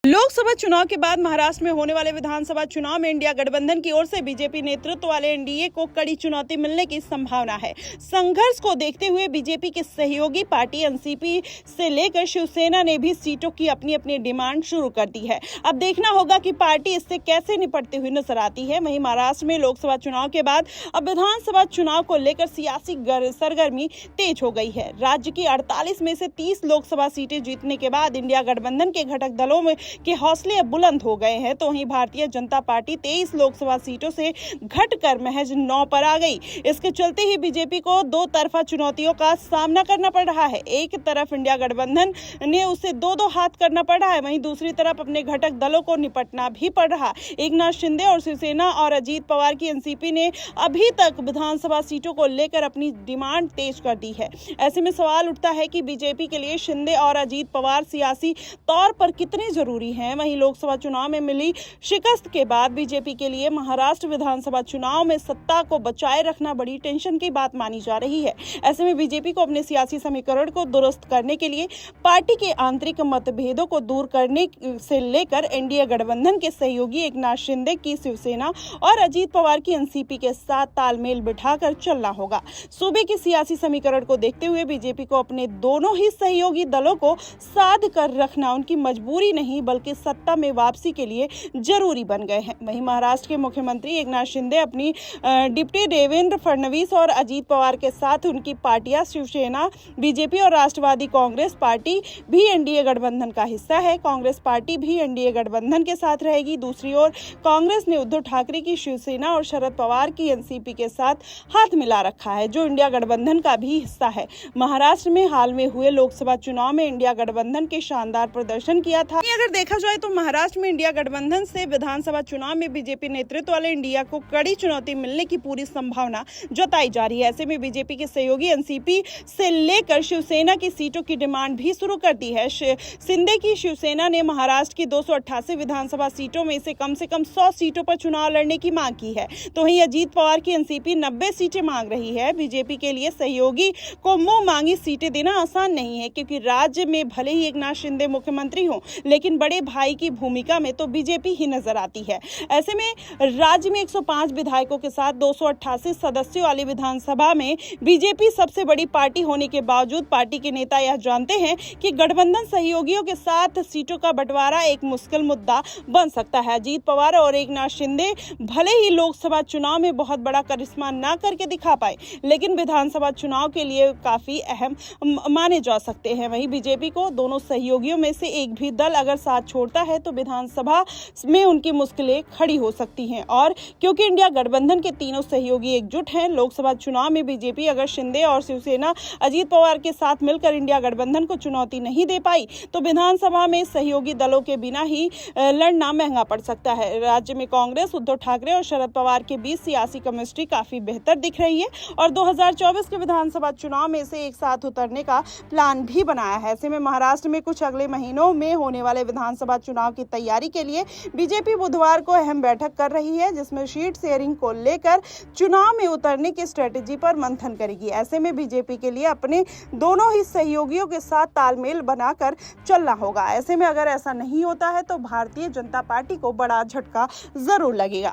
लोकसभा चुनाव के बाद महाराष्ट्र में होने वाले विधानसभा चुनाव में इंडिया गठबंधन की ओर से बीजेपी नेतृत्व वाले एनडीए को कड़ी चुनौती मिलने की संभावना है। संघर्ष को देखते हुए बीजेपी के सहयोगी पार्टी एनसीपी से लेकर शिवसेना ने भी सीटों की अपनी अपनी डिमांड शुरू कर दी है। अब देखना होगा कि पार्टी इससे कैसे निपटती हुई नजर आती है। वहीं महाराष्ट्र में लोकसभा चुनाव के बाद अब विधानसभा चुनाव को लेकर सियासी सरगर्मी तेज हो गई है। राज्य की 48 में से 30 लोकसभा सीटें जीतने के बाद इंडिया गठबंधन के घटक दलों में के हौसले अब बुलंद हो गए हैं, तो वहीं भारतीय जनता पार्टी 23 लोकसभा सीटों से घटकर महज 9 पर आ गई। इसके चलते ही बीजेपी को दो तरफा चुनौतियों का सामना करना पड़ रहा है। एक तरफ इंडिया गठबंधन ने उसे दो हाथ करना पड़ रहा है, वहीं दूसरी तरफ अपने घटक दलों को निपटना भी पड़ रहा है। एकनाथ शिंदे और शिवसेना और अजीत पवार की एनसीपी ने अभी तक विधानसभा सीटों को लेकर अपनी डिमांड तेज कर दी है। ऐसे में सवाल उठता है कि बीजेपी के लिए शिंदे और अजीत पवार सियासी तौर पर कितने जरूरी हैं। वहीं लोकसभा चुनाव में मिली शिकस्त के बाद बीजेपी के लिए महाराष्ट्र विधानसभा चुनाव में सत्ता को बचाए रखना बड़ी टेंशन की बात मानी जा रही है। ऐसे में बीजेपी को अपने सियासी समीकरण को दुरुस्त करने के लिए पार्टी के आंतरिक मतभेदों को दूर करने से लेकर एनडीए गठबंधन के सहयोगी एकनाथ शिंदे की शिवसेना और अजीत पवार की एनसीपी के साथ तालमेल बिठाकर चलना होगा। सूबे के सियासी समीकरण को देखते हुए बीजेपी को अपने दोनों ही सहयोगी दलों को साध कर रखना उनकी मजबूरी नहीं बल्कि सत्ता में वापसी के लिए जरूरी बन गए हैं। वहीं महाराष्ट्र के मुख्यमंत्री एकनाथ शिंदे अपनी डिप्टी देवेंद्र फडणवीस और अजीत पवार के साथ उनकी पार्टियां शिवसेना, बीजेपी और राष्ट्रवादी कांग्रेस पार्टी भी एनडीए गठबंधन का हिस्सा है। कांग्रेस पार्टी भी एनडीए गठबंधन के साथ रहेगी। दूसरी ओर कांग्रेस ने उद्धव ठाकरे की शिवसेना और शरद पवार की एनसीपी के साथ हाथ मिला रखा है, जो इंडिया गठबंधन का भी हिस्सा है। महाराष्ट्र में हाल में हुए लोकसभा चुनाव में इंडिया गठबंधन के शानदार प्रदर्शन किया था। अगर देखा जाए तो महाराष्ट्र में इंडिया गठबंधन से विधानसभा चुनाव में बीजेपी नेतृत्व वाले इंडिया को कड़ी चुनौती मिलने की पूरी संभावना जताई जा रही है। ऐसे में बीजेपी के सहयोगी एनसीपी से लेकर शिवसेना की सीटों की डिमांड भी शुरू कर दी है। शिंदे की शिवसेना ने महाराष्ट्र की 288 विधानसभा सीटों में से कम 100 सीटों पर चुनाव लड़ने की मांग की है, तो वहीं अजीत पवार की एनसीपी 90 सीटें मांग रही है। बीजेपी के लिए सहयोगी को मुंह मांगी सीटें देना आसान नहीं है, क्योंकि राज्य में भले ही एकनाथ शिंदे मुख्यमंत्री हों, लेकिन बड़े भाई की भूमिका में तो बीजेपी ही नजर आती है। ऐसे में राज्य में 105 विधायकों के साथ 288 सदस्यों वाली विधानसभा में बीजेपी सबसे बड़ी पार्टी होने के बावजूद पार्टी के नेता यह जानते हैं कि गठबंधन सहयोगियों के साथ सीटों का बंटवारा एक मुश्किल मुद्दा बन सकता है। अजीत पवार और एकनाथ शिंदे भले ही लोकसभा चुनाव में बहुत बड़ा करिश्मा ना करके दिखा पाए, लेकिन विधानसभा चुनाव के लिए काफी अहम माने जा सकते हैं। वहीं बीजेपी को दोनों सहयोगियों में से एक भी दल अगर साथ छोड़ता है तो विधानसभा में उनकी मुश्किलें खड़ी हो सकती हैं। और क्योंकि इंडिया गठबंधन के तीनों सहयोगी एकजुट हैं, लोकसभा चुनाव में बीजेपी अगर शिंदे और शिवसेना अजीत पवार के साथ मिलकर इंडिया गठबंधन को चुनौती नहीं दे पाई तो विधानसभा में सहयोगी दलों के बिना ही लड़ना महंगा पड़ सकता है। राज्य में कांग्रेस, उद्धव ठाकरे और शरद पवार के बीच सियासी केमिस्ट्री काफी बेहतर दिख रही है और 2024 के विधानसभा चुनाव में से एक साथ उतरने का प्लान भी बनाया है। ऐसे में महाराष्ट्र में कुछ अगले महीनों में होने वाले विधानसभा चुनाव की तैयारी के लिए बीजेपी बुधवार को अहम बैठक कर रही है, जिसमें सीट शेयरिंग को लेकर चुनाव में उतरने की स्ट्रेटेजी पर मंथन करेगी। ऐसे में बीजेपी के लिए अपने दोनों ही सहयोगियों के साथ तालमेल बनाकर चलना होगा। ऐसे में अगर ऐसा नहीं होता है तो भारतीय जनता पार्टी को बड़ा झटका जरूर लगेगा।